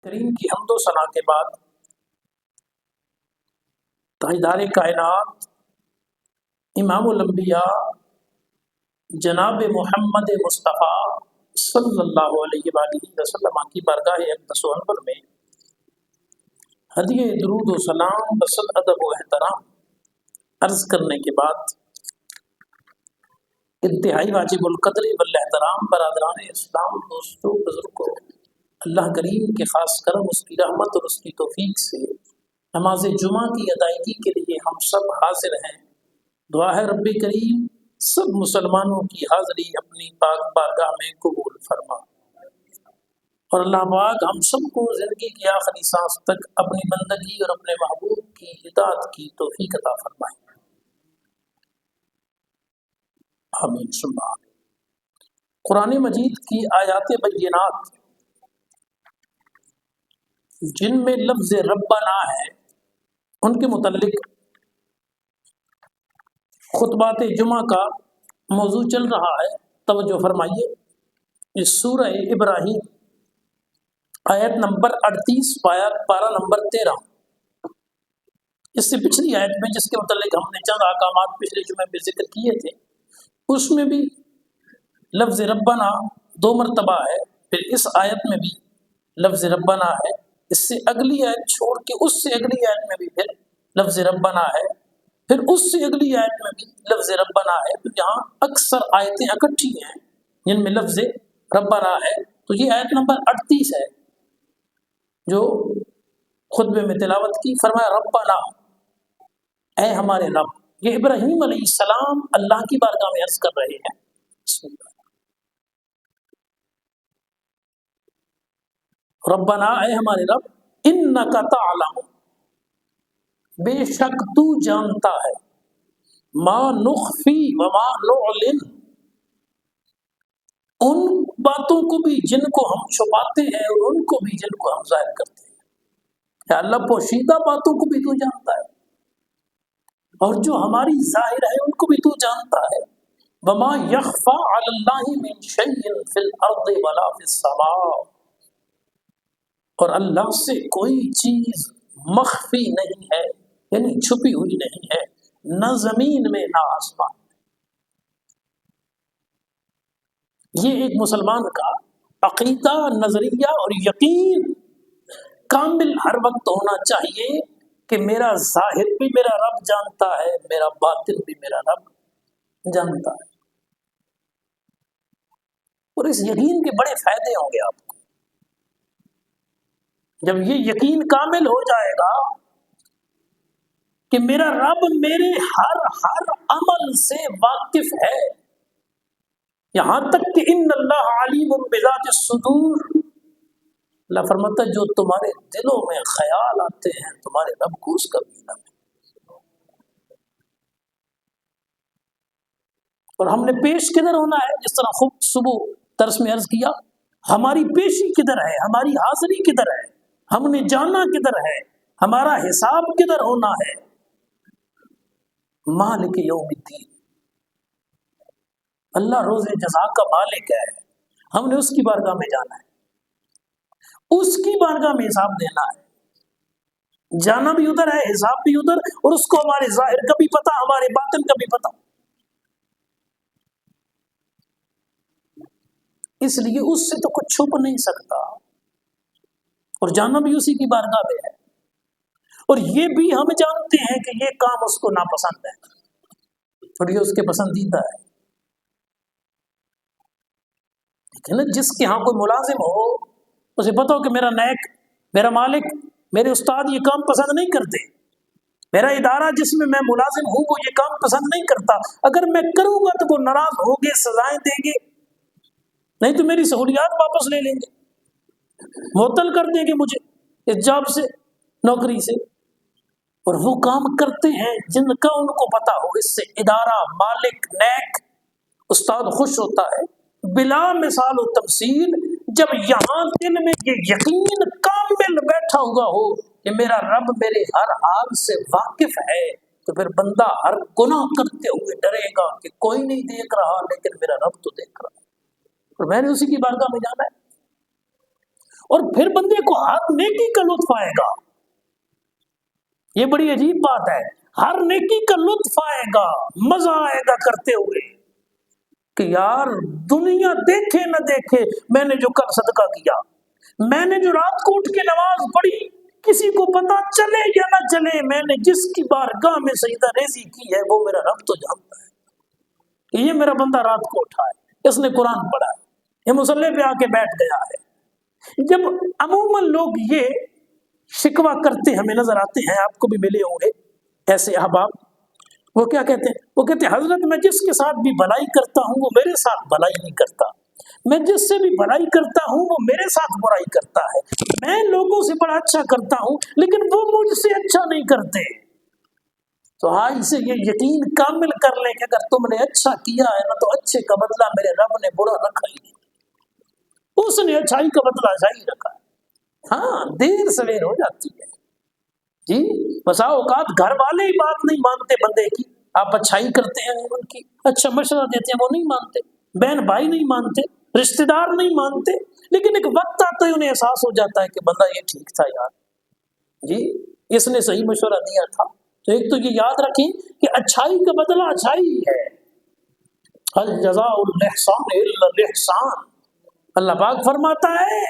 کریم کی حمد و ثنا کے بعد تاجدار کائنات امام الانبیاء جناب محمد مصطفیٰ صلی اللہ علیہ وآلہ وسلم کی بارگاہ اقدس و انور میں ہدیہ درود و سلام بصد ادب و احترام عرض کرنے کے بعد انتہائی واجب القدر والاحترام برادران اسلام، دوستوں، بزرگوں، اللہ کریم کے خاص کرم، اس کی رحمت اور اس کی توفیق سے نماز جمعہ کی ادائیگی کے لیے ہم سب حاضر ہیں۔ دعا ہے رب کریم سب مسلمانوں کی حاضری اپنی پاک بارگاہ میں قبول فرما، اور اللہ پاک ہم سب کو زندگی کی آخری سانس تک اپنی بندگی اور اپنے محبوب کی اطاعت کی توفیق عطا فرمائے، آمین ثم آمین۔ قرآن مجید کی آیات بینات جن میں لفظ ربنا ہے، ان کے متعلق خطبات جمعہ کا موضوع چل رہا ہے۔ توجہ فرمائیے، اس سورہ ابراہیم آیت نمبر 38 پارہ نمبر 13، اس سے پچھلی آیت میں جس کے متعلق ہم نے چند احکامات پچھلے جمعے میں ذکر کیے تھے، اس میں بھی لفظ ربنا 2 مرتبہ ہے، پھر اس آیت میں بھی لفظ ربنا ہے، اس سے اگلی آیت چھوڑ کے اس سے اگلی آیت میں بھی پھر لفظ ربنا ہے، پھر اس سے اگلی آیت میں بھی لفظ ربنا ہے۔ تو یہاں اکثر آیتیں اکٹھی ہیں جن میں لفظ ربنا ہے، تو یہ آیت نمبر 38 ہے جو خطبے میں تلاوت کی۔ فرمایا ربنا، اے ہمارے رب۔ یہ ابراہیم علیہ السلام اللہ کی بارگاہ میں عرض کر رہے ہیں۔ بسم اللہ، ربنا، اے ہمارے رب، انک تعلم، بے شک تو جانتا ہے، ما نخفی وما نعلن، ان باتوں کو بھی جن کو ہم چھپاتے ہیں اور ان کو بھی جن کو ہم ظاہر کرتے ہیں۔ یا اللہ، پوشیدہ باتوں کو بھی تو جانتا ہے اور جو ہماری ظاہر ہے ان کو بھی تو جانتا ہے۔ وما یخفی علی اللہ من شیء فی الارض ولا فی السماء، اور اللہ سے کوئی چیز مخفی نہیں ہے، یعنی چھپی ہوئی نہیں ہے، نہ زمین میں نہ آسمان۔ یہ ایک مسلمان کا عقیدہ، نظریہ اور یقین کامل ہر وقت ہونا چاہیے کہ میرا ظاہر بھی میرا رب جانتا ہے، میرا باطن بھی میرا رب جانتا ہے۔ اور اس یقین کے بڑے فائدے ہوں گے آپ کو جب یہ یقین کامل ہو جائے گا کہ میرا رب میرے ہر عمل سے واقف ہے، یہاں تک کہ ان اللہ علیم بذات الصدور، اللہ فرماتا ہے جو تمہارے دلوں میں خیال آتے ہیں تمہارے رب کو اس کا بھی علم ہے۔ اور ہم نے پیش کدھر ہونا ہے، جس طرح خوب صبح درس میں عرض کیا، ہماری پیشی کدھر ہے، ہماری حاضری کدھر ہے، ہم نے جانا کدھر ہے، ہمارا حساب کدھر ہونا ہے، مالک یوم الدین، اللہ روز جزا کا مالک ہے، ہم نے اس کی بارگاہ میں جانا ہے، اس کی بارگاہ میں حساب دینا ہے، جانا بھی ادھر ہے، حساب بھی ادھر، اور اس کو ہمارے ظاہر کا بھی پتہ، ہمارے باطن کا بھی پتہ، اس لیے اس سے تو کچھ چھپ نہیں سکتا، اور جانا بھی اسی کی بارگاہ میں ہے، اور یہ بھی ہم جانتے ہیں کہ یہ کام اس کو ناپسند ہے اور یہ اس کے پسندیدہ ہے۔ لیکن جس کے ہاں کوئی ملازم ہو، اسے پتہ ہو کہ میرا نیک، میرا مالک، میرے استاد یہ کام پسند نہیں کرتے، میرا ادارہ جس میں میں ملازم ہوں وہ یہ کام پسند نہیں کرتا، اگر میں کروں گا تو وہ ناراض ہوں گے، سزائیں دیں گے، نہیں تو میری سہولیات واپس لے لیں گے، معطل کر دیں گے مجھے اس جاب سے، نوکری سے، اور وہ کام کرتے ہیں جن کا ان کو پتہ ہو اس سے ادارہ، مالک، نیک، استاد خوش ہوتا ہے۔ بلا مثال و تمثیل جب یہاں دل میں یہ یقین کامل بیٹھا ہوا ہو کہ میرا رب میرے ہر حال سے واقف ہے، تو پھر بندہ ہر گناہ کرتے ہوئے ڈرے گا کہ کوئی نہیں دیکھ رہا لیکن میرا رب تو دیکھ رہا ہے، اور میں نے اسی کی بارگاہ میں جانا ہے۔ اور پھر بندے کو ہر نیکی کا لطف آئے گا. یہ بڑی عجیب بات ہے. ہر نیکی کا لطف آئے گا, مزہ آئے گا کرتے ہوئے کہ یار دنیا دیکھے نہ دیکھے, میں نے جو کل صدقہ کیا, میں نے جو رات کو اٹھ کے نماز پڑھی, کسی کو پتا چلے یا نہ چلے, میں نے جس کی بارگاہ میں سجدہ ریزی کی ہے وہ میرا رب تو جانتا ہے کہ یہ میرا بندہ رات کو اٹھا ہے, اس نے قرآن پڑھا ہے, یہ مصلی پہ آ کے بیٹھ گیا ہے. جب عموماً لوگ یہ شکوہ کرتے ہمیں نظر آتے ہیں, آپ کو بھی ملے ہوں گے ایسے احباب, وہ کیا کہتے ہیں؟ وہ کہتے ہیں حضرت میں جس کے ساتھ بھی بھلائی کرتا ہوں وہ میرے ساتھ بھلائی نہیں کرتا, میں جس سے بھی بھلائی کرتا ہوں وہ میرے ساتھ برائی کرتا ہے, میں لوگوں سے بڑا اچھا کرتا ہوں لیکن وہ مجھ سے اچھا نہیں کرتے. تو آج سے یہ یقین کامل کر لیں کہ اگر تم نے اچھا کیا ہے نا تو اچھے کا بدلہ میرے رب نے برا رکھا ہی نہیں, اس نے اچھائی کا بدلہ اچھائی رکھا. ہاں دیر سویر ہو جاتی ہے جی, بسا اوقات گھر والے ہی بات نہیں مانتے بندے کی, آپ اچھائی کرتے ہیں ان کی, اچھا مشورہ دیتے ہیں وہ نہیں مانتے, بہن بھائی نہیں مانتے, رشتہ دار نہیں مانتے, لیکن ایک وقت آتا ہے انہیں احساس ہو جاتا ہے کہ بندہ یہ ٹھیک تھا یار جی, اس نے صحیح مشورہ دیا تھا. تو ایک تو یہ یاد رکھیں کہ اچھائی کا بدلہ اچھائی ہی ہے. هل جزاء الاحسان الا الاحسان, اللہ پاک فرماتا ہے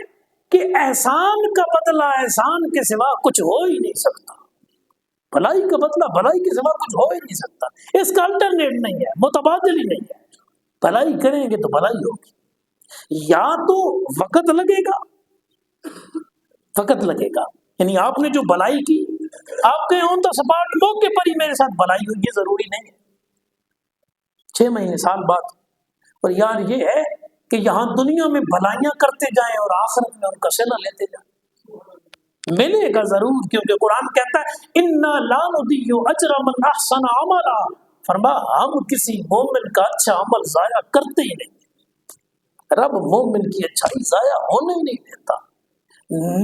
کہ احسان کا بدلہ احسان کے سوا کچھ ہو ہی نہیں سکتا, بھلائی کا بدلہ بھلائی کے سوا کچھ ہو ہی نہیں سکتا, اس کا الٹرنیٹ نہیں ہے, متبادل ہی نہیں ہے. بھلائی کریں گے تو بھلائی ہوگی, یا تو وقت لگے گا, وقت لگے گا, یعنی آپ نے جو بھلائی کی آپ کے آن دا سپاٹ موقع پر ہی میرے ساتھ بھلائی ہوئی, یہ ضروری نہیں ہے 6 مہینے سال بعد. اور یار یہ ہے کہ یہاں دنیا میں بھلائیاں کرتے جائیں اور آخرت میں ان کا صلہ لیتے جائیں, ملے گا ضرور, کیونکہ قرآن کہتا ہے انا لا نضيع اجر من احسن عملا, فرما ہم کسی مومن کا اچھا عمل ضائع کرتے ہی نہیں, رب مومن کی اچھائی ضائع ہونے ہی نہیں دیتا.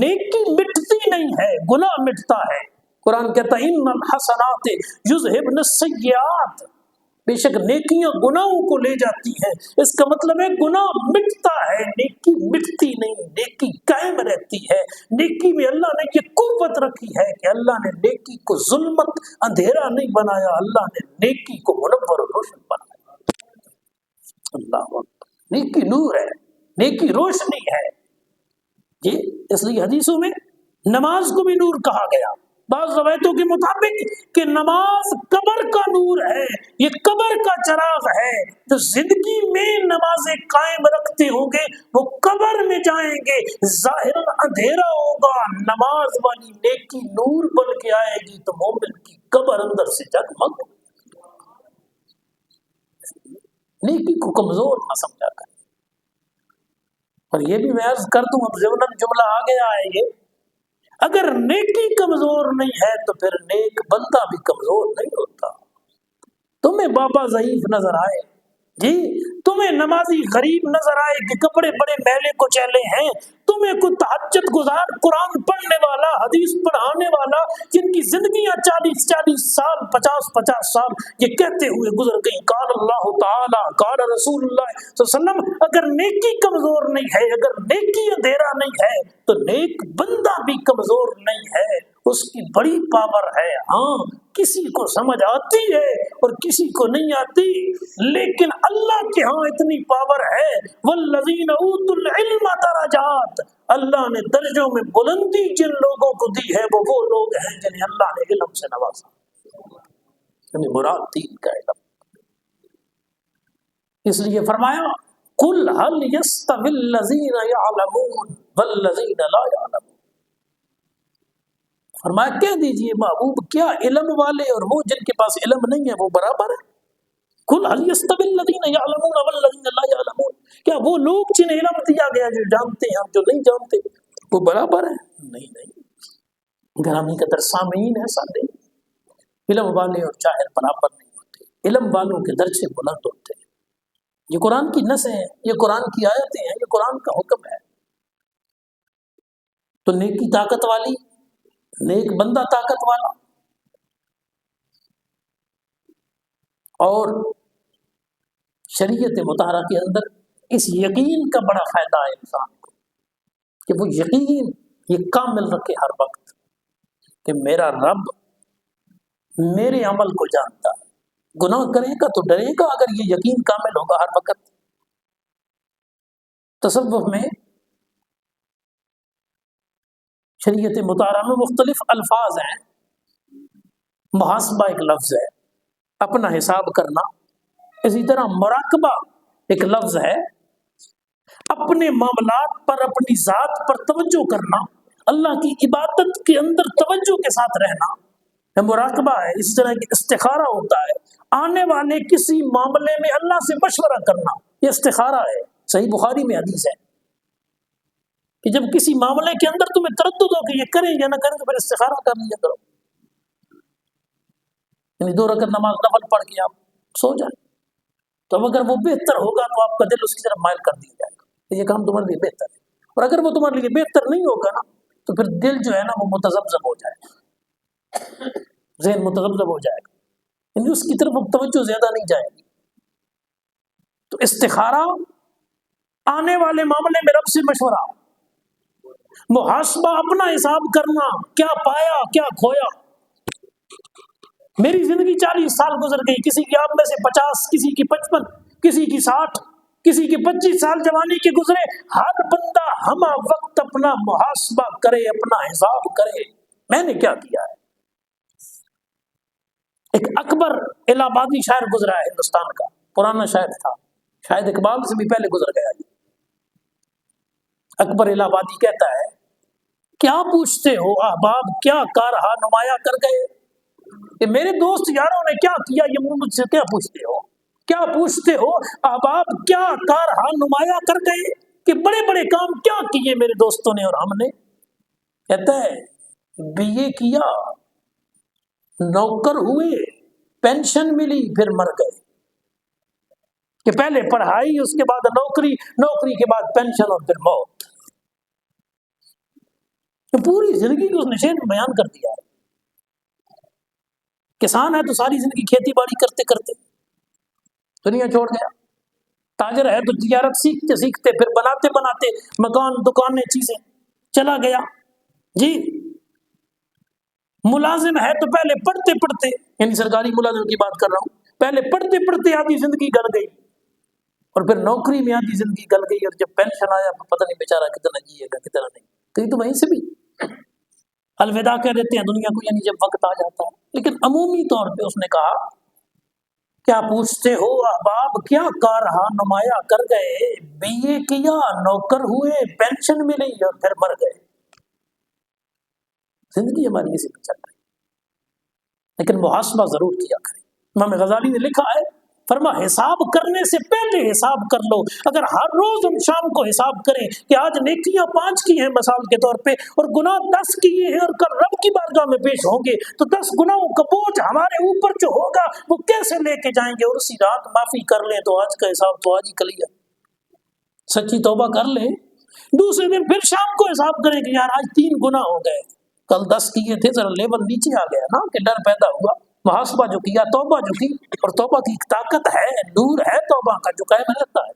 نیکی مٹتی نہیں ہے, گناہ مٹتا ہے. قرآن کہتا ہے ان الحسنات یذہبن السیئات, بے شک نیکیاں گناہوں کو لے جاتی ہیں. اس کا مطلب ہے گناہ مٹتا ہے, نیکی مٹتی نہیں, نیکی قائم رہتی ہے. نیکی میں اللہ نے یہ قوت رکھی ہے کہ اللہ نے نیکی کو ظلمت اندھیرا نہیں بنایا, اللہ نے نیکی کو منور و روشن بنایا. اللہ اکبر, نیکی نور ہے, نیکی روشنی ہے جی. اس لیے حدیثوں میں نماز کو بھی نور کہا گیا, بعض روایتوں کے مطابق کہ نماز قبر کا نور ہے, یہ قبر کا چراغ ہے. تو زندگی میں نمازیں قائم رکھتے ہوں گے وہ قبر میں جائیں گے, ظاہر اندھیرا ہوگا, نماز والی نیکی نور بن کے آئے گی تو مومن کی قبر اندر سے جگمگ. نیکی کو کمزور نہ سمجھا کر. اور یہ بھی میں عرض کر دوں, ضمن جملہ آ گیا ہے یہ, اگر نیکی کمزور نہیں ہے تو پھر نیک بندہ بھی کمزور نہیں ہوتا. تمہیں بابا ضعیف نظر آئے جی, تمہیں نمازی غریب نظر آئے کہ کپڑے بڑے میلے کو چلے ہیں, تمہیں کوئی تہجد گزار قرآن پڑھنے والا حدیث پڑھانے والا جن کی زندگیاں 40 سال 50 سال یہ کہتے ہوئے گزر گئی قال اللہ تعالی قال رسول اللہ صلی اللہ علیہ وسلم, اگر نیکی کمزور نہیں ہے, اگر نیکی اندھیرا نہیں ہے تو نیک بندہ بھی کمزور نہیں ہے, اس کی بڑی پاور ہے. ہاں کسی کو سمجھ آتی ہے اور کسی کو نہیں آتی, لیکن اللہ کے ہاں اتنی پاور ہے. والذین اوتوا العلم درجات, اللہ نے درجوں میں بلندی جن لوگوں کو دی ہے وہ لوگ ہیں جنہیں اللہ نے علم سے نوازا, یعنی مراد دین کا علم. اس لیے فرمایا قل هل يستوي الذين يعلمون والذين لا يعلمون, فرمایا کہہ دیجئے محبوب کیا علم والے اور وہ جن کے پاس علم نہیں ہے وہ برابر ہے؟ قل هل يستوي الذين يعلمون والذين لا يعلمون, کیا وہ لوگ جنہیں علم دیا گیا جو جانتے ہیں اور جو نہیں جانتے وہ برابر ہیں؟ نہیں. گرامی قدر سامعین ایسا نہیں, علم والے اور جاہل برابر نہیں ہوتے, علم والوں کے درجے بلند ہوتے ہیں. یہ قرآن کی نص ہیں, یہ قرآن کی آیتیں ہیں, یہ قرآن کا حکم ہے. تو نیکی طاقت والی, نیک بندہ طاقت والا, اور شریعت مطہرہ کے اندر اس یقین کا بڑا فائدہ ہے انسان کو کہ وہ یقین یہ کامل رکھے ہر وقت کہ میرا رب میرے عمل کو جانتا ہے، گناہ کرے گا تو ڈرے گا اگر یہ یقین کامل ہوگا ہر وقت۔ تصوف میں شریعت مطالعہ میں مختلف الفاظ ہیں۔ محاسبہ ایک لفظ ہے، اپنا حساب کرنا۔ اسی طرح مراقبہ ایک لفظ ہے، اپنے معاملات پر اپنی ذات پر توجہ کرنا، اللہ کی عبادت کے اندر توجہ کے ساتھ رہنا، یہ مراقبہ ہے۔ اس طرح کی استخارہ ہوتا ہے، آنے والے کسی معاملے میں اللہ سے مشورہ کرنا، یہ استخارہ ہے۔ صحیح بخاری میں حدیث ہے کہ جب کسی معاملے کے اندر تمہیں تردد ہو کہ یہ کریں یا نہ کریں تو پھر استخارہ کر لیا کرو، یعنی 2 رکعت نماز نفل پڑھ کے آپ سو جائیں، تو اگر وہ بہتر ہوگا تو آپ کا دل اس کی طرف مائل کر دیا جائے گا، یہ کام تمہارے لیے بہتر ہے۔ اور اگر وہ تمہارے لیے بہتر نہیں ہوگا نا تو پھر دل جو ہے نا وہ متذبذب ہو جائے گا، ذہن متذبذب ہو جائے گا، یعنی اس کی طرف اب توجہ زیادہ نہیں جائے گی۔ تو استخارہ، آنے والے معاملے میں رب سے مشورہ، محاسبہ اپنا حساب کرنا، کیا پایا کیا کھویا۔ میری زندگی 40 سال گزر گئی، کسی کی آپ میں سے 50، کسی کی 55، کسی کی 60، کسی کی 25 سال جوانی کے گزرے۔ ہر بندہ ہمہ وقت اپنا محاسبہ کرے، اپنا حساب کرے، میں نے کیا کیا ہے۔ ایک اکبر الہ آبادی شاعر گزرا ہے ہندوستان کا، پرانا شاعر تھا، شاید اقبال سے بھی پہلے گزر گیا۔ اکبر الہ آبادی کہتا ہے، کیا پوچھتے ہو احباب کیا کارہا نمایاں کر گئے، کہ میرے دوست یاروں نے کیا کیا، یہ مجھ سے کیا پوچھتے ہو، کیا پوچھتے ہو احباب کیا کارہا نمایاں کر گئے، کہ بڑے بڑے کام کیا کیے میرے دوستوں نے اور ہم نے۔ کہتا ہے BA کیا، نوکر ہوئے، پینشن ملی، پھر مر گئے، کہ پہلے پڑھائی، اس کے بعد نوکری، نوکری کے بعد پینشن اور پھر موت۔ تو پوری زندگی کو اس نے شعر میں بیان کر دیا ہے۔ کسان ہے تو ساری زندگی کھیتی باڑی کرتے کرتے دنیا چھوڑ گیا، تاجر ہے تو تجارت سیکھتے سیکھتے پھر بناتے بناتے مکان، دکانیں، چیزیں، چلا گیا۔ جی ملازم ہے تو پہلے پڑھتے پڑھتے، یعنی سرکاری ملازم کی بات کر رہا ہوں، پہلے پڑھتے پڑھتے آدھی زندگی گل گئی، اور پھر نوکری میں آدھی زندگی گل گئی، اور جب پینشن آیا پتہ نہیں بیچارہ کتنا جیے گا کتنا نہیں، کہیں تو وہیں سے بھی الوداع کہہ دیتے ہیں دنیا کو، یعنی جب وقت آ جاتا ہے۔ لیکن عمومی طور پہ اس نے کہا، کیا پوچھتے ہو احباب کیا کارہا نمایاں کر گئے، BA کیا، نوکر ہوئے، پینشن ملی اور پھر مر گئے۔ زندگی ہماری اسی پہ چل رہی، لیکن محاسبہ ضرور کیا کریں۔ امام غزالی نے لکھا ہے، فرما حساب کرنے سے پہلے حساب کر لو۔ اگر ہر روز ہم شام کو حساب کریں کہ آج نیکیاں 5 کی ہیں مثال کے طور پہ، اور گناہ 10 کیے ہیں، اور کل رب کی بارگاہ میں پیش ہوں گے، تو 10 گناہوں کا بوجھ ہمارے اوپر جو ہوگا وہ کیسے لے کے جائیں گے، اور اسی رات معافی کر لیں تو آج کا حساب تو آج ہی کر لیا، سچی توبہ کر لیں، دوسرے دن پھر شام کو حساب کریں کہ یار آج 3 گناہ ہو گئے، کل 10 کیے تھے، ذرا لیول نیچے آ گیا نا، کہ ڈر پیدا ہوا، محاسبہ جو کیا، توبہ جو کی، اور توبہ کی ایک طاقت ہے، نور ہے توبہ کا جو قائم رہتا ہے۔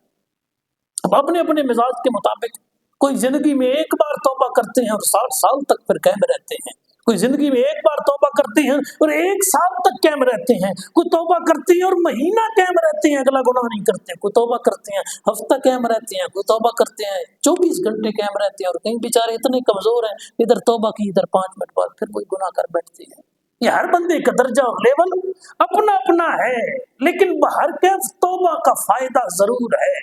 اب اپنے اپنے مزاج کے مطابق کوئی زندگی میں ایک بار توبہ کرتے ہیں اور 60 سال تک پھر قائم رہتے ہیں، کوئی زندگی میں ایک بار توبہ کرتے ہیں اور 1 سال تک قائم رہتے ہیں، کوئی توبہ کرتے ہیں اور مہینہ قائم رہتے ہیں، اگلا گناہ نہیں کرتے، کوئی توبہ کرتے ہیں ہفتہ قائم رہتے ہیں، کوئی توبہ کرتے ہیں 24 گھنٹے قائم رہتے ہیں، اور کئی بیچارے اتنے کمزور ہیں، ادھر توبہ کی ادھر 5 منٹ بعد پھر کوئی گناہ کر بیٹھتے ہیں۔ یہ ہر بندے کا درجہ اور لیول اپنا اپنا ہے، لیکن ہر کیف توبہ کا فائدہ ضرور ہے،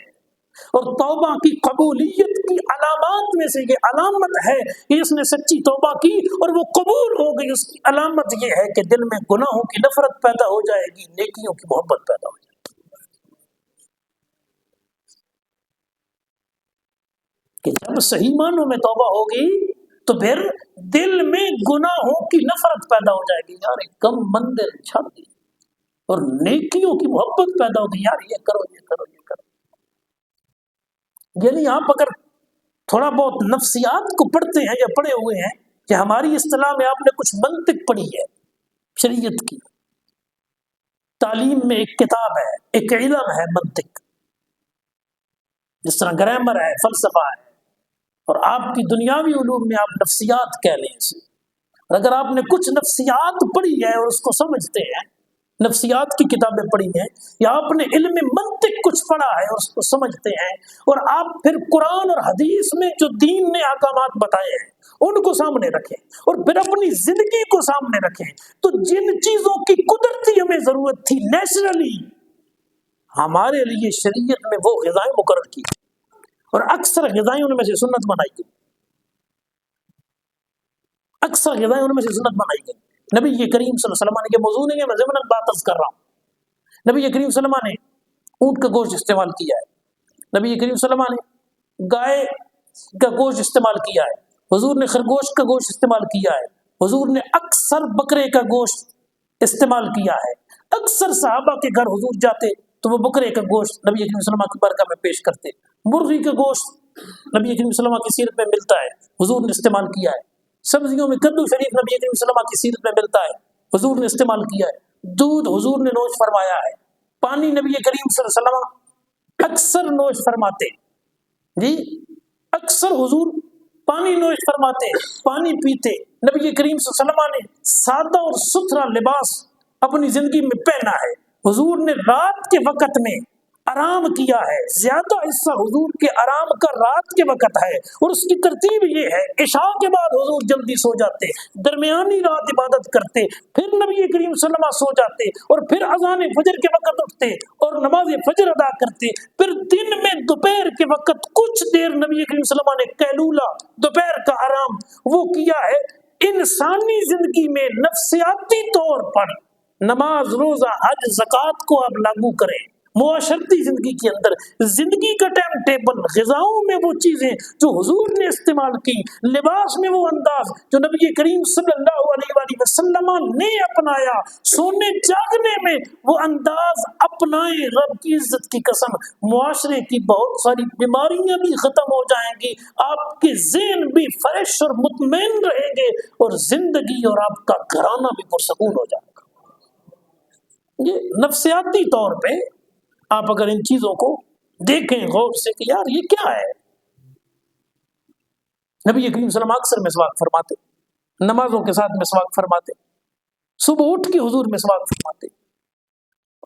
اور توبہ کی قبولیت کی علامات میں سے یہ علامت ہے کہ اس نے سچی توبہ کی اور وہ قبول ہو گئی، اس کی علامت یہ ہے کہ دل میں گناہوں کی نفرت پیدا ہو جائے گی، نیکیوں کی محبت پیدا ہو جائے گی۔ کہ جب صحیح معنوں میں توبہ ہوگی تو پھر دل میں گناہوں کی نفرت پیدا ہو جائے گی، یار کم مندر چھڑ دی، اور نیکیوں کی محبت پیدا ہوگی، یار یہ کرو یہ کرو یہ کرو۔ یعنی آپ اگر تھوڑا بہت نفسیات کو پڑھتے ہیں یا پڑھے ہوئے ہیں، کہ ہماری اصطلاح میں آپ نے کچھ منطق پڑھی ہے شریعت کی، تعلیم میں ایک کتاب ہے، ایک علم ہے منطق، جس طرح گرامر ہے، فلسفہ ہے، اور آپ کی دنیاوی علوم میں آپ نفسیات کہہ لیں اسے، اگر آپ نے کچھ نفسیات پڑھی ہے اور اس کو سمجھتے ہیں، نفسیات کی کتابیں پڑھی ہیں، یا آپ نے علم منطق کچھ پڑھا ہے اور اس کو سمجھتے ہیں، اور آپ پھر قرآن اور حدیث میں جو دین نے احکامات بتائے ہیں ان کو سامنے رکھیں اور پھر اپنی زندگی کو سامنے رکھیں، تو جن چیزوں کی قدرتی ہمیں ضرورت تھی نیچرلی، ہمارے لیے شریعت میں وہ غذائیں مقرر کی اور اکثر غذائیں ان میں سے سنت بنائی گئی، اکثر غذائیں ان میں سے سنت بنائی گئی۔ نبی کریم صلی اللہ علیہ وسلم نے، یہ موضوع نہیں ہے، میں ضمن بات عرض کر رہا ہوں، نبی کریم صلی اللہ علیہ وسلم نے اونٹ کا گوشت استعمال کیا ہے، نبی کریم صلی اللہ علیہ وسلم نے گائے کا گوشت استعمال کیا ہے، حضور نے خرگوش کا گوشت استعمال کیا ہے، حضور نے اکثر بکرے کا گوشت استعمال کیا ہے، اکثر صحابہ کے گھر حضور جاتے تو وہ بکرے کا گوشت نبی کریم صلی اللہ علیہ وسلم کی بارگاہ میں پیش کرتے، مرغی کا گوشت نبی کریم صلی اللہ علیہ وسلم کی سیرت میں ملتا ہے، حضور نے استعمال کیا ہے، سبزیوں میں کدو شریف نبی کریم صلی اللہ علیہ وسلم کی سیرت میں ملتا ہے، حضور نے استعمال کیا ہے، دودھ حضور نے نوش فرمایا ہے، پانی نبی کریم صلی اللہ علیہ وسلم اکثر نوش فرماتے، جی اکثر حضور پانی نوش فرماتے، پانی پیتے، نبی کریم صلی اللہ علیہ وسلم نے سادہ اور ستھرا لباس اپنی زندگی میں پہنا ہے، حضور نے رات کے وقت میں آرام کیا ہے، زیادہ حصہ حضور کے آرام کا رات کے وقت ہے، اور اس کی ترتیب یہ ہے، عشاء کے بعد حضور جلدی سو جاتے، درمیانی رات عبادت کرتے، پھر نبی کریم صلی اللہ علیہ وسلم سو جاتے، اور پھر اذان فجر کے وقت اٹھتے اور نماز فجر ادا کرتے، پھر دن میں دوپہر کے وقت کچھ دیر نبی کریم صلی اللہ علیہ وسلم نے قیلولہ، دوپہر کا آرام وہ کیا ہے۔ انسانی زندگی میں نفسیاتی طور پر نماز، روزہ، حج، زکوٰۃ کو آپ لاگو کریں، معاشرتی زندگی کے اندر زندگی کا ٹائم ٹیبل، غذاؤں میں وہ چیزیں جو حضور نے استعمال کی، لباس میں وہ انداز جو نبی کریم صلی اللہ علیہ وآلہ وسلم نے اپنایا، سونے جاگنے میں وہ انداز اپنائیں، رب کی عزت کی قسم معاشرے کی بہت ساری بیماریاں بھی ختم ہو جائیں گی، آپ کے ذہن بھی فریش اور مطمئن رہیں گے، اور زندگی اور آپ کا گھرانہ بھی پرسکون ہو جائے گا۔ یہ نفسیاتی طور پہ آپ اگر ان چیزوں کو دیکھیں غور سے کہ یار یہ کیا ہے۔ نبی کریم صلی اللہ علیہ وسلم اکثر مسواک فرماتے، نمازوں کے ساتھ مسواک فرماتے، صبح اٹھ کے حضور مسواک فرماتے۔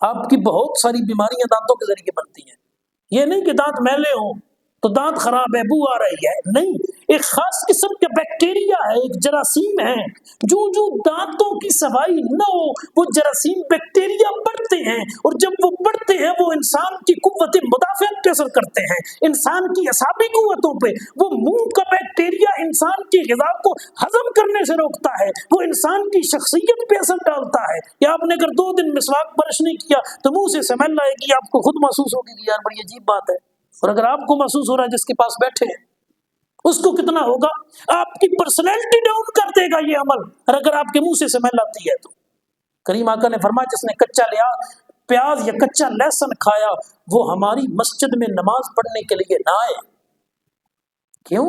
آپ کی بہت ساری بیماریاں دانتوں کے ذریعے بنتی ہیں، یہ نہیں کہ دانت میلے ہوں تو دانت خراب ہے، بو آ رہی ہے، نہیں، ایک خاص قسم کا بیکٹیریا ہے، ایک جراثیم ہے، جو دانتوں کی صفائی نہ ہو وہ جراثیم بیکٹیریا بڑھتے ہیں، اور جب وہ بڑھتے ہیں وہ انسان کی قوت مدافعت پہ اثر کرتے ہیں، انسان کی اعصابی قوتوں پہ، وہ منہ کا بیکٹیریا انسان کی غذا کو ہضم کرنے سے روکتا ہے، وہ انسان کی شخصیت پہ اثر ڈالتا ہے، یا آپ نے اگر 2 دن مسواک برش نہیں کیا تو منہ سے سمیل آئے گی، آپ کو خود محسوس ہوگی کہ یار بڑی عجیب بات ہے، اور اگر آپ کو محسوس ہو رہا ہے جس کے پاس بیٹھے ہیں اس کو کتنا ہوگا، آپ کی پرسنالٹی ڈاؤن کر دے گا یہ عمل، اور اگر آپ کے منہ سے سمیل آتی ہے تو۔ کریم آقا نے فرمایا جس نے کچا پیاز یا کچا لہسن کھایا وہ ہماری مسجد میں نماز پڑھنے کے لیے نہ آئے۔ کیوں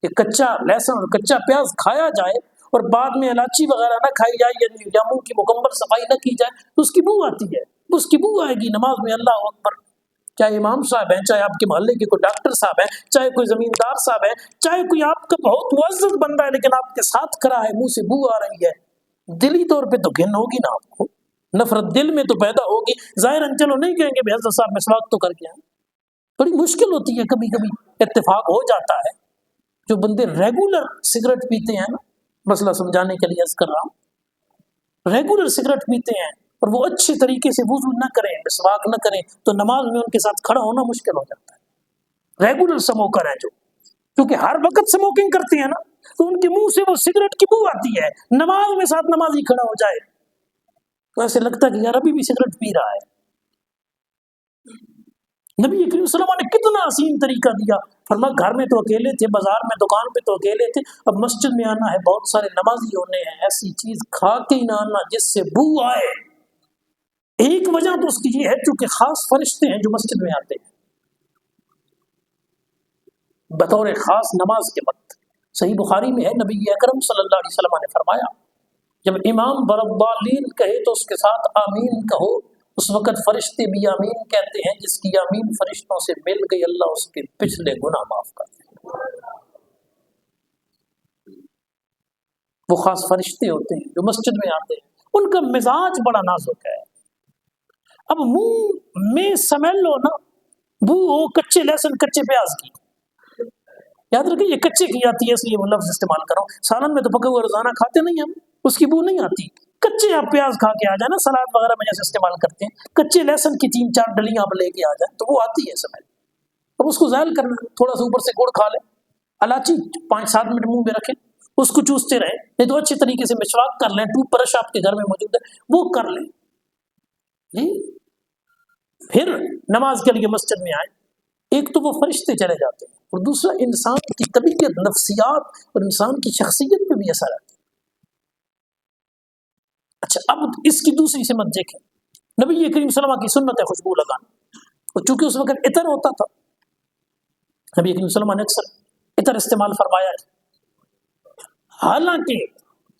کہ کچا لہسن اور کچا پیاز کھایا جائے اور بعد میں الائچی وغیرہ نہ کھائی جائے، یعنی منہ کی مکمل صفائی نہ کی جائے تو اس کی بو آتی ہے، اس کی بو آئے گی نماز میں۔ اللہ اکبر، چاہے امام صاحب ہیں، چاہے آپ کے محلے کے کوئی ڈاکٹر صاحب ہیں، چاہے کوئی زمیندار صاحب ہے، چاہے کوئی آپ کا بہت معزز بندہ ہے لیکن آپ کے ساتھ کھڑا ہے، منہ سے بو آ رہی ہے، دلی طور پہ تو گھن ہوگی نا، آپ کو نفرت دل میں تو پیدا ہوگی، ظاہراً چلو نہیں کہیں گے حضرت صاحب مسواک تو کر کے آئیں، بڑی مشکل ہوتی ہے، کبھی کبھی اتفاق ہو جاتا ہے، جو بندے ریگولر سگریٹ پیتے ہیں نا، مسئلہ سمجھانے کے لیے عرض کر رہا ہوں، ریگولر سگریٹ پیتے ہیں اور وہ اچھے طریقے سے وضو نہ کریں، مسواک نہ کریں تو نماز میں ان کے ساتھ کھڑا ہونا مشکل ہو جاتا ہے۔ ریگولر سموکر ہیں جو، کیونکہ ہر وقت سموکنگ کرتے ہیں نا، تو ان کے منہ سے وہ سگریٹ کی بو آتی ہے، نماز میں ساتھ نمازی کھڑا ہو جائے تو ایسے لگتا ہے کہ یار ابھی بھی سگریٹ پی رہا ہے۔ نبی کریم صلی اللہ علیہ وسلم نے کتنا حسین طریقہ دیا، فرمایا گھر میں تو اکیلے تھے، بازار میں دکان پہ تو اکیلے تھے، اب مسجد میں آنا ہے، بہت سارے نمازی ہونے ہیں، ایسی چیز کھا کے ہی نہ آنا جس سے بو آئے۔ ایک وجہ تو اس کی یہ ہے چونکہ خاص فرشتے ہیں جو مسجد میں آتے ہیں بطور خاص نماز کے وقت۔ صحیح بخاری میں ہے، نبی اکرم صلی اللہ علیہ وسلم نے فرمایا جب امام برالضالین کہے تو اس کے ساتھ آمین کہو، اس وقت فرشتے بھی آمین کہتے ہیں، جس کی آمین فرشتوں سے مل گئی اللہ اس کے پچھلے گناہ معاف کر دے۔ وہ خاص فرشتے ہوتے ہیں جو مسجد میں آتے ہیں، ان کا مزاج بڑا نازک ہے. اب منہ میں سمیل لو نا بو ہو کچے لہسن کچے پیاز کی، یاد رکھیں یہ کچے کی آتی ہے اس لیے وہ لفظ استعمال کر رہا ہوں. سالن میں تو پکا ہوا روزانہ کھاتے نہیں ہم، اس کی بو نہیں آتی. کچے آپ پیاز کھا کے آ جائیں نا، سلاد وغیرہ میں جیسے استعمال کرتے ہیں، کچے لہسن کی 3-4 ڈلیاں آپ لے کے آ جائیں تو وہ آتی ہے سمیل. اب اس کو زائل کرنا، تھوڑا سا اوپر سے گڑ کھا لیں، الائچی 5-7 منٹ منہ میں رکھیں، اس کو چوستے رہیں، نہیں تو اچھے طریقے سے مسواک کر لیں، ٹوتھ برش آپ کے گھر میں موجود ہے وہ کر لیں جی. پھر نماز کے لیے مسجد میں آئے. ایک تو وہ فرشتے چلے جاتے ہیں، اور دوسرا انسان کی طبیعت، نفسیات اور انسان کی شخصیت پہ بھی اثر آتا ہے. اچھا اب اس کی دوسری سمت دیکھیں، نبی کریم صلی اللہ علیہ وسلم کی سنت ہے خوشبو لگانا، اور چونکہ اس وقت عطر ہوتا تھا، نبی کریم صلی اللہ علیہ وسلم نے اکثر عطر استعمال فرمایا ہے. حالانکہ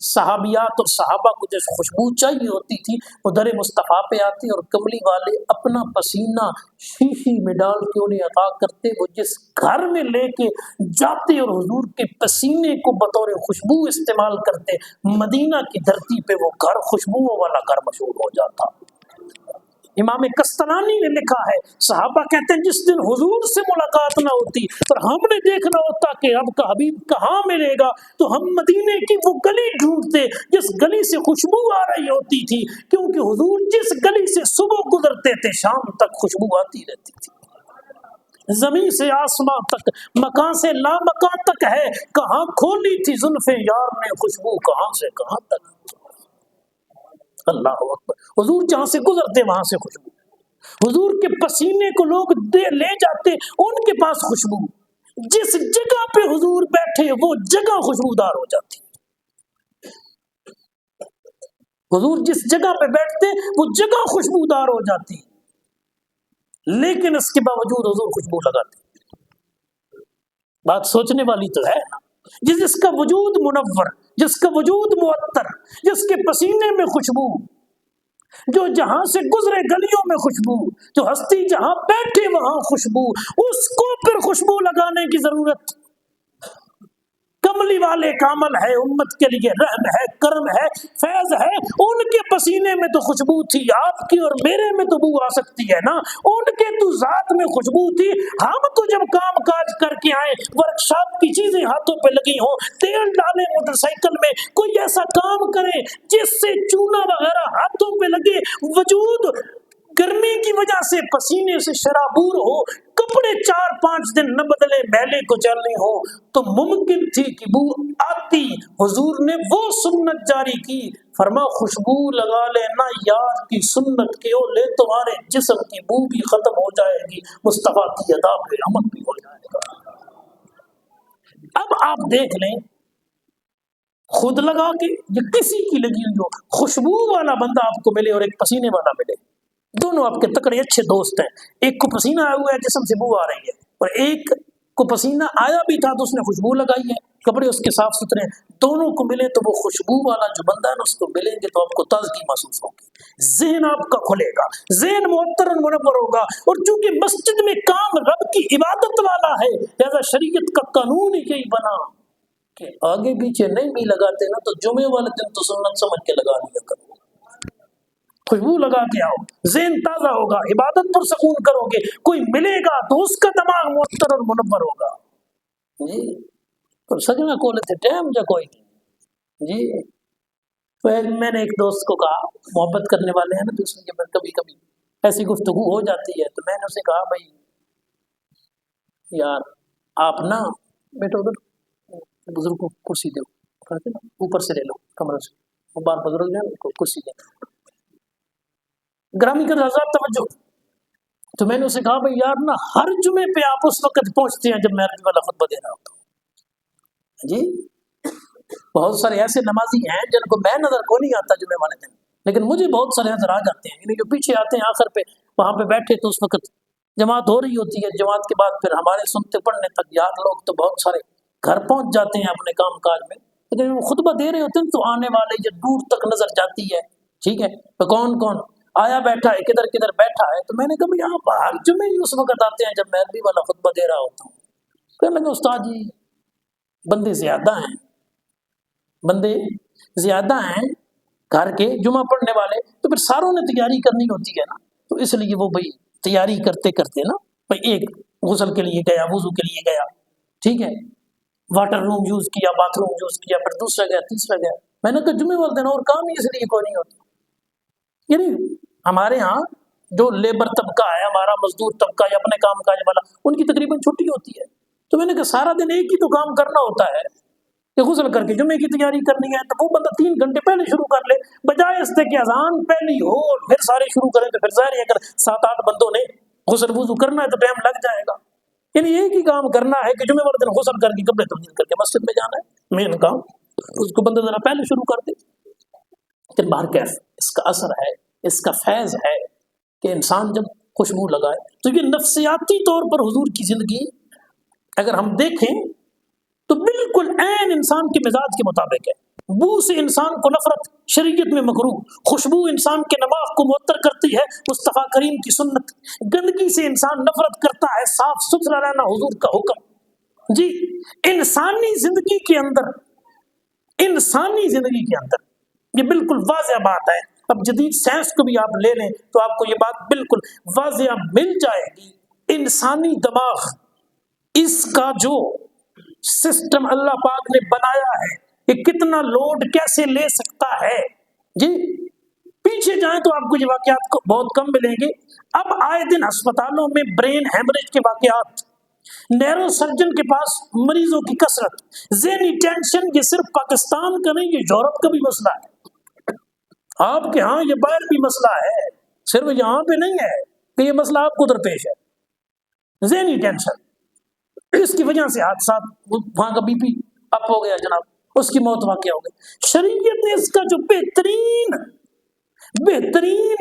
صحابیات اور صحابہ کو جیسے خوشبو چاہیے ہوتی تھی وہ در مصطفیٰ پہ آتے اور کملی والے اپنا پسینہ شیشی میں ڈال کے انہیں عطا کرتے. وہ جس گھر میں لے کے جاتے اور حضور کے پسینے کو بطور خوشبو استعمال کرتے، مدینہ کی دھرتی پہ وہ گھر خوشبوؤں والا گھر مشہور ہو جاتا. امام قسطلانی نے لکھا ہے، صحابہ کہتے ہیں جس دن حضور سے ملاقات نہ ہوتی اور ہم نے دیکھنا ہوتا کہ اب کا حبیب کہاں ملے گا، تو ہم مدینے کی وہ گلی ڈھونڈتے جس گلی سے خوشبو آ رہی ہوتی تھی، کیونکہ حضور جس گلی سے صبح گزرتے تھے شام تک خوشبو آتی رہتی تھی. زمین سے آسمان تک، مکان سے لامکان تک ہے، کہاں کھولی تھی زلفیں یار نے خوشبو کہاں سے کہاں تک. اللہ اکبر. حضور جہاں سے گزرتے وہاں سے خوشبو، حضور کے پسینے کو لوگ لے جاتے ان کے پاس خوشبو، جس جگہ پہ حضور بیٹھے وہ جگہ خوشبودار ہو جاتی. حضور جس جگہ پہ بیٹھتے وہ جگہ خوشبودار ہو جاتی، لیکن اس کے باوجود حضور خوشبو لگاتے. بات سوچنے والی تو ہے نا. جس کا وجود منور، جس کا وجود معطر، جس کے پسینے میں خوشبو، جو جہاں سے گزرے گلیوں میں خوشبو، جو ہستی جہاں بیٹھے وہاں خوشبو، اس کو پھر خوشبو لگانے کی ضرورت. کملی والے کا عمل ہے، امت کے لیے رحم ہے، کرم ہے، فیض ہے. ان کے پسینے میں تو خوشبو تھی، آپ کی اور میرے میں تو بو آ سکتی ہے نا. ان کے تو ذات میں خوشبو تھی. ہم تو جب کام کاج کر کے آئے، ورکشاپ کی چیزیں ہاتھوں پہ لگی ہوں، تیل ڈالے موٹر سائیکل میں، کوئی ایسا کام کرے جس سے چونا وغیرہ ہاتھوں پہ لگے، وجود گرمی کی وجہ سے پسینے سے شرابور ہو، کپڑے 4-5 دن نہ بدلے، میلے کو چلنے ہو، تو ممکن تھی کہ بو آتی. حضور نے وہ سنت جاری کی، فرما خوشبو لگا لینا یار کی سنت کے لے، تمہارے جسم کی بو بھی ختم ہو جائے گی، مصطفیٰ کی ادا پہ عمل بھی ہو جائے گا. اب آپ دیکھ لیں، خود لگا کے یا کسی کی لگی ہوئی ہو، خوشبو والا بندہ آپ کو ملے اور ایک پسینے والا ملے، دونوں آپ کے تکڑے اچھے دوست ہیں. ایک کو پسینہ آیا ہوا ہے، جسم سے بو آ رہی ہے، اور ایک کو پسینہ آیا بھی تھا تو اس نے خوشبو لگائی ہے، کپڑے اس کے صاف ستھرے ہیں. دونوں کو ملے تو وہ خوشبو والا جو بندہ ہے نا، اس کو ملیں گے تو آپ کو تازگی محسوس ہوگی، ذہن آپ کا کھلے گا، ذہن معطر منور ہوگا. اور چونکہ مسجد میں کام رب کی عبادت والا ہے، لہذا شریعت کا قانون یہی بنا کہ آگے پیچھے نہیں بھی لگاتے نا تو جمعے والے دن تو سنت سمجھ کے لگا لیا کرو. خوشبو لگا کے آؤ، ذہن تازہ ہوگا، عبادت پر سکون کرو گے. کوئی ملے گا تو اس کا دماغ معطر اور منور ہوگا جی. تو سجنا کولے تھے ٹائم جا کوئی جی. تو میں نے ایک دوست کو کہا، محبت کرنے والے ہیں نا دوسرے کے، پر کبھی کبھی ایسی گفتگو ہو جاتی ہے، تو میں نے اسے کہا بھائی یار آپ نا بیٹھو ادھر، بزرگ کو کرسی دو، اوپر سے لے لو کمرے سے، وہ بار بزرگ ہیں ان کو کرسی دیں. گرامی کا حضرات توجہ. تو میں نے اسے کہا بھائی یار نا ہر جمعے پہ آپ اس وقت پہنچتے ہیں جب میں عربی والا خطبہ دے رہا ہوتا ہوں جی. بہت سارے ایسے نمازی ہیں جن کو میں نظر کو نہیں آتا جمعے والے دن، لیکن مجھے بہت سارے نظر آ جاتے ہیں، یعنی جو پیچھے آتے ہیں آخر پہ وہاں پہ بیٹھے تو اس وقت جماعت ہو رہی ہوتی ہے، جماعت کے بعد پھر ہمارے سنتے پڑھنے تک یار لوگ تو بہت سارے گھر پہنچ جاتے ہیں اپنے کام کاج میں، لیکن وہ خطبہ دے رہے ہوتے ہیں تو آنے والے جو دور تک نظر جاتی ہے. ٹھیک ہے، تو کون کون آیا بیٹھا ہے، کدھر کدھر بیٹھا ہے. تو میں نے کہا یہاں ہر جمعے ہی اس وقت آتے ہیں جب میں عربی والا خطبہ دے رہا ہوتا ہوں. کہنے لگے استاد جی بندے زیادہ ہیں، بندے زیادہ ہیں گھر کے جمعہ پڑھنے والے، تو پھر ساروں نے تیاری کرنی ہوتی ہے نا، تو اس لیے وہ بھائی تیاری کرتے کرتے نا، بھائی ایک غسل کے لیے گیا، وضو کے لیے گیا، ٹھیک ہے، واٹر روم یوز کیا، باتھ روم یوز کیا، پھر دوسرا گیا، تیسرا گیا۔ میں نے کہا جمعے والے دن اور کام ہی اس لیے کوئی نہیں ہوتا۔ یعنی ہمارے ہاں جو لیبر طبقہ ہے، ہمارا مزدور طبقہ یا اپنے کام کاج والا، ان کی تقریباً چھٹی ہوتی ہے، تو میں نے کہا سارا دن ایک ہی تو کام کرنا ہوتا ہے کہ غسل کر کے جمعے کی تیاری کرنی ہے، تو وہ بندہ 3 گھنٹے پہلے شروع کر لے، بجائے اس سے کہ اذان پہلی ہو اور پھر سارے شروع کریں، تو پھر ظاہر ہے اگر 7-8 بندوں نے غسل وضو کرنا ہے تو ٹائم لگ جائے گا۔ یعنی ایک ہی کام کرنا ہے کہ جمعے والے دن غسل کر کے کپڑے تبدیل کر کے مسجد میں جانا ہے، مین کام اس کو بندہ ذرا پہلے شروع کر دے۔ لیکن باہر کیف اس کا اثر ہے، اس کا فیض ہے کہ انسان جب خوشبو لگائے، تو یہ نفسیاتی طور پر حضور کی زندگی اگر ہم دیکھیں تو بالکل عین انسان کے مزاج کے مطابق ہے۔ بو سے انسان کو نفرت، شریعت میں مکروہ، خوشبو انسان کے دماغ کو معطر کرتی ہے، مصطفیٰ کریم کی سنت، گندگی سے انسان نفرت کرتا ہے، صاف ستھرا رہنا حضور کا حکم۔ جی انسانی زندگی کے اندر یہ بالکل واضح بات ہے۔ اب جدید سائنس کو بھی آپ لے لیں تو آپ کو یہ بات بالکل واضح مل جائے گی۔ انسانی دماغ، اس کا جو سسٹم اللہ پاک نے بنایا ہے، یہ کتنا لوڈ کیسے لے سکتا ہے۔ جی پیچھے جائیں تو آپ کو یہ واقعات کو بہت کم ملیں گے۔ اب آئے دن ہسپتالوں میں برین ہیمریج کے واقعات، نیرو سرجن کے پاس مریضوں کی کثرت، ذہنی ٹینشن، یہ صرف پاکستان کا نہیں، یہ یورپ کا بھی مسئلہ ہے۔ آپ کے ہاں یہ باہر بھی مسئلہ ہے، صرف یہاں پہ نہیں ہے کہ یہ مسئلہ آپ کو درپیش ہے۔ ذہنی ٹینشن، اس کی وجہ سے حادثات، وہاں کا بی پی اپ ہو گیا جناب، اس کی موت واقع ہو گئی۔ شریعت نے اس کا جو بہترین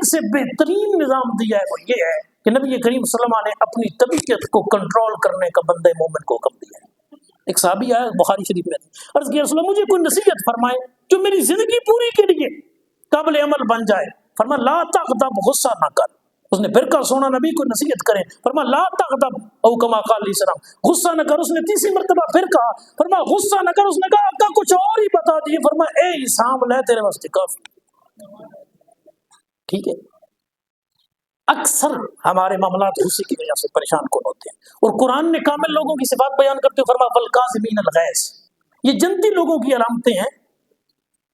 سے بہترین نظام دیا ہے وہ یہ ہے کہ نبی کریم صلی اللہ علیہ وسلم نے اپنی طبیعت کو کنٹرول کرنے کا بندے مومن کو حکم دیا ہے۔ ایک صحابی آیا بخاری شریف میں، عرض کیا رسول اللہ مجھے کوئی نصیحت فرمائے جو میری زندگی پوری کے لیے قابل عمل بن جائے۔ فرمایا لا تغضب، غصہ نہ کر۔ اس نے پھر کہا سونا نبی کو نصیحت کریں، فرمایا لا تغضب او کما قال علیہ السلام، غصہ نہ کر۔ اس نے تیسری مرتبہ پھر کہا، فرمایا غصہ نہ کر۔ اس نے کہا آقا کچھ اور ہی بتا دیے۔ فرمایا اے سانپ لے تیرے واسطے کافی۔ ٹھیک ہے، اکثر ہمارے معاملات غصے کی وجہ سے پریشان کون ہوتے ہیں، اور قرآن نے کامل لوگوں کی صفات بیان کرتے ہوئے فرمایا والکاظمین الغیظ، یہ جنتی لوگوں کی علامتیں ہیں۔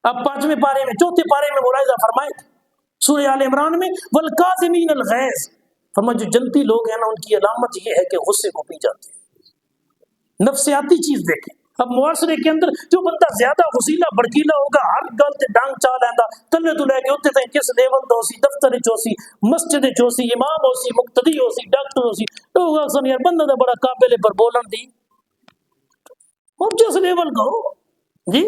اب 5ویں پارے میں 4تھے پارے میں ملاحظہ فرمائے سورہ آل عمران میں والکاظمین الغیظ، فرمایا جو جنتی لوگ ہیں نا ان کی علامت یہ ہے کہ غصے کو پی جاتے ہیں۔ نفسیاتی چیز دیکھیں، اب معاشرے کے اندر جو بندہ زیادہ غصیلا بڑکیلا ہوگا، ہر گل تے ڈانگ چا لیندا، تلے تو لے کے اوتے تائیں کس لیول دا ہوسی، دفتر وچ ہوسی، مسجد وچ ہوسی، امام ہوسی، مقتدی ہوسی، ڈاکٹر ہوسی، لوگ اکثر یار بندہ دا بڑا قابل ہے پر بولن دی، اور جس لیول کا ہو جی۔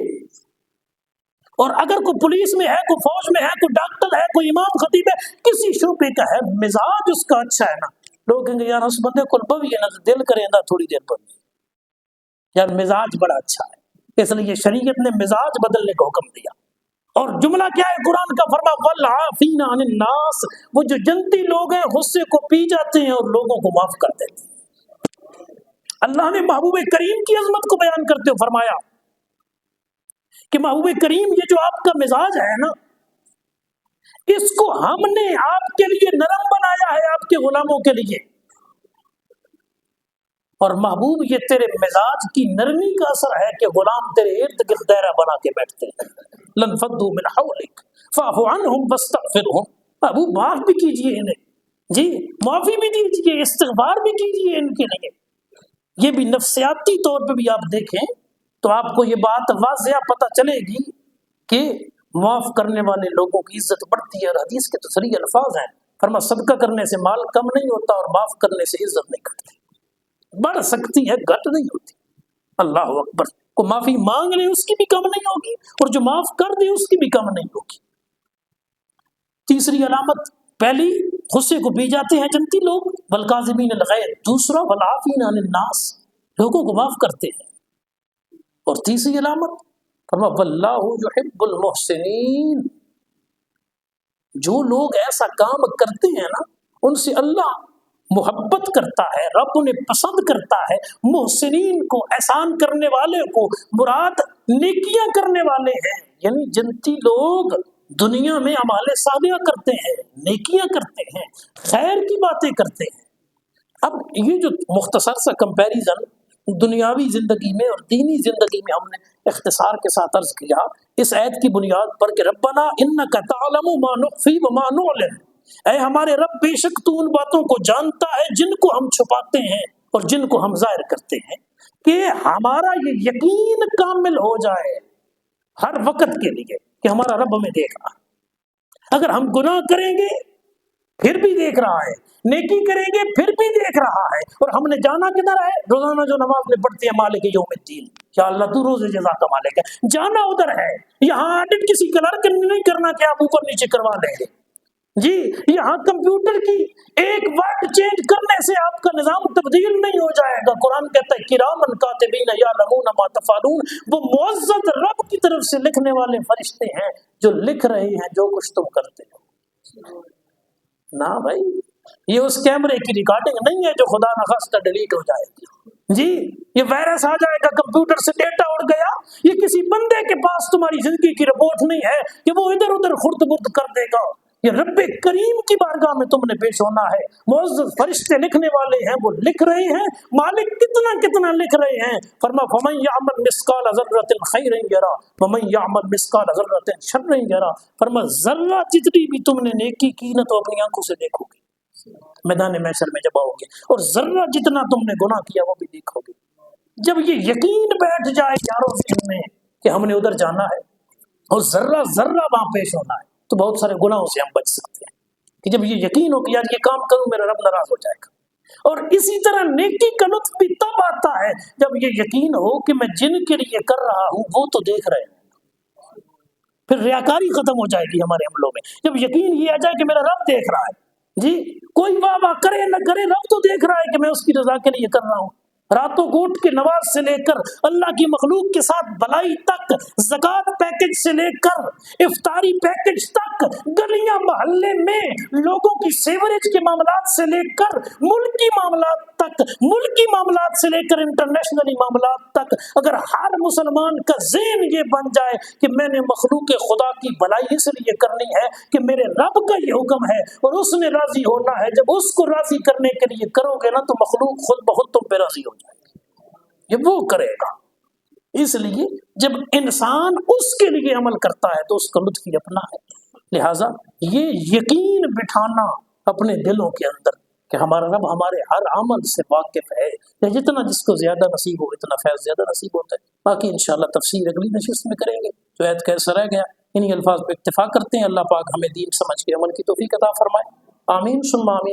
اور اگر کوئی پولیس میں ہے، کوئی فوج میں ہے، کوئی ڈاکٹر ہے، کوئی امام خطیب ہے، کسی شعبے کا ہے، مزاج اس کا اچھا ہے نا، لوگ کہیں گے یار اس بندے کو پوی ہے نا، دل کرے دا تھوڑی دیر پر یار مزاج بڑا اچھا ہے۔ اس لیے شریعت نے مزاج بدلنے کا حکم دیا۔ اور جملہ کیا ہے قرآن کا؟ فرما والعافین عن الناس، وہ جو جنتی لوگ ہیں غصے کو پی جاتے ہیں اور لوگوں کو معاف کر دیتے ہیں۔ اللہ نے محبوب کریم کی عظمت کو بیان کرتے ہوئے فرمایا کہ محبوب کریم یہ جو آپ کا مزاج ہے نا، اس کو ہم نے آپ کے لیے نرم بنایا ہے، آپ کے غلاموں کے لیے، اور محبوب یہ تیرے مزاج کی نرمی کا اثر ہے کہ غلام تیرے ارد گرد دائرہ بنا کے بیٹھتے ہیں۔ لنفضوا من حولک فاعف عنہم واستغفرہم، محبوب معاف بھی کیجئے انہیں، جی معافی بھی دیجئے، استغفار بھی کیجئے ان کے لیے۔ یہ بھی نفسیاتی طور پہ بھی آپ دیکھیں تو آپ کو یہ بات واضح پتہ چلے گی کہ معاف کرنے والے لوگوں کی عزت بڑھتی ہے، اور حدیث کے تو صریح الفاظ ہیں، فرمایا صدقہ کرنے سے مال کم نہیں ہوتا اور معاف کرنے سے عزت نہیں گھٹتی، بڑھ سکتی ہے گھٹ نہیں ہوتی۔ اللہ اکبر، کو معافی مانگ لے اس کی بھی کم نہیں ہوگی، اور جو معاف کر دے اس کی بھی کم نہیں ہوگی۔ تیسری علامت، پہلی غصے کو پی جاتے ہیں جنتی لوگ، والکاظمین الغیظ، دوسرا والعافین عن الناس، لوگوں کو معاف کرتے ہیں، اور تیسری علامت فرمایا واللہ یحب المحسنین، جو لوگ ایسا کام کرتے ہیں نا ان سے اللہ محبت کرتا ہے، رب انہیں پسند کرتا ہے۔ محسنین کو، احسان کرنے والے کو مراد نیکیاں کرنے والے ہیں، یعنی جنتی لوگ دنیا میں اعمال صالحہ کرتے ہیں، نیکیاں کرتے ہیں، خیر کی باتیں کرتے ہیں۔ اب یہ جو مختصر سا کمپیریزن دنیاوی زندگی میں اور دینی زندگی میں ہم نے اختصار کے ساتھ عرض کیا، اس آیت کی بنیاد پر کہ ربنا انک تعلم ما نخفی وما نعلن، اے ہمارے رب بے شک تو ان باتوں کو جانتا ہے جن کو ہم چھپاتے ہیں اور جن کو ہم ظاہر کرتے ہیں، کہ ہمارا یہ یقین کامل ہو جائے ہر وقت کے لیے کہ ہمارا رب ہمیں دیکھ رہا ہے۔ اگر ہم گناہ کریں گے پھر بھی دیکھ رہا ہے، نیکی کریں گے پھر بھی دیکھ رہا ہے، اور ہم نے جانا کدھر ہے؟ روزانہ جو نماز میں پڑھتے ہیں مالک یوم الدین، یا اللہ تو روز جزا کا مالک ہے، جانا ادھر ہے۔ یہاں آڈٹ کسی کلرک نے نہیں کرنا کہ آپ اوپر نیچے کروا لیں گے جی، یہاں کمپیوٹر کی ایک ورڈ چینج کرنے سے آپ کا نظام تبدیل نہیں ہو جائے گا۔ قرآن کہتا ہے کرامن کاتبین یعلمون ما تفعلون، وہ معزز رب کی طرف سے لکھنے والے فرشتے ہیں جو لکھ رہے ہیں جو کچھ تم کرتے ہو۔ نہ بھائی، یہ اس کیمرے کی ریکارڈنگ نہیں ہے جو خدا نخواستہ ڈیلیٹ ہو جائے گی جی، یہ وائرس آ جائے گا، کمپیوٹر سے ڈیٹا اڑ گیا، یہ کسی بندے کے پاس تمہاری زندگی کی رپورٹ نہیں ہے کہ وہ ادھر ادھر خرد برد کر دے گا، یہ رب کریم کی بارگاہ میں تم نے پیش ہونا ہے۔ معزز فرشتے لکھنے والے ہیں، وہ لکھ رہے ہیں، مالک کتنا کتنا لکھ رہے ہیں۔ فرما فمن یعمل مثقال ذرۃ خیرا یرا ومن یعمل مثقال ذرۃ شرا یرا، فرما ذرہ جتنی بھی تم نے نیکی کی نہ تو اپنی آنکھوں سے دیکھو گے میدان محشر میں جب آؤ گے، اور ذرہ جتنا تم نے گناہ کیا وہ بھی دیکھو گے۔ جب یہ یقین بیٹھ جائے یاروں ذہن میں کہ ہم نے ادھر جانا ہے اور ذرہ ذرہ وہاں پیش ہونا ہے، تو بہت سارے گناہوں سے ہم بچ سکتے ہیں، کہ جب یہ یقین ہو کہ یار یہ کام کروں میرا رب ناراض ہو جائے گا۔ اور اسی طرح نیکی کا لطف بھی تب آتا ہے جب یہ یقین ہو کہ میں جن کے لیے کر رہا ہوں وہ تو دیکھ رہے ہیں، پھر ریاکاری ختم ہو جائے گی ہمارے عملوں میں۔ جب یقین یہ آ جائے کہ میرا رب دیکھ رہا ہے جی، کوئی واہ واہ کرے نہ کرے، رب تو دیکھ رہا ہے کہ میں اس کی رضا کے لیے کر رہا ہوں۔ راتوں کو اٹھ کے نماز سے لے کر اللہ کی مخلوق کے ساتھ بھلائی تک، زکوٰۃ پیکج سے لے کر افطاری پیکج تک، گلیاں محلے میں لوگوں کی سیوریج کے معاملات سے لے کر ملکی معاملات تک، ملکی معاملات سے لے کر انٹرنیشنلی معاملات تک، اگر ہر مسلمان کا ذہن یہ بن جائے کہ میں نے مخلوق خدا کی بھلائی اس لیے کرنی ہے کہ میرے رب کا یہ حکم ہے اور اس نے راضی ہونا ہے، جب اس کو راضی کرنے کے لیے کرو گے نا تو مخلوق خود بخود تم پہ راضی ہو جائے گی، یہ وہ کرے گا۔ اس لیے جب انسان اس کے لیے عمل کرتا ہے تو اس کا لطف ہی اپنا ہے۔ لہٰذا یہ یقین بٹھانا اپنے دلوں کے اندر کہ ہمارا رب ہمارے ہر عمل سے واقف ہے، یا جتنا جس کو زیادہ نصیب ہو اتنا فیض زیادہ نصیب ہوتا ہے۔ باقی انشاءاللہ تفسیر اگلی نشست میں کریں گے، جو آیت کیسا رہ گیا انہی الفاظ پہ اکتفا کرتے ہیں۔ اللہ پاک ہمیں دین سمجھ کے عمل کی توفیق عطا فرمائے، آمین ثم آمین۔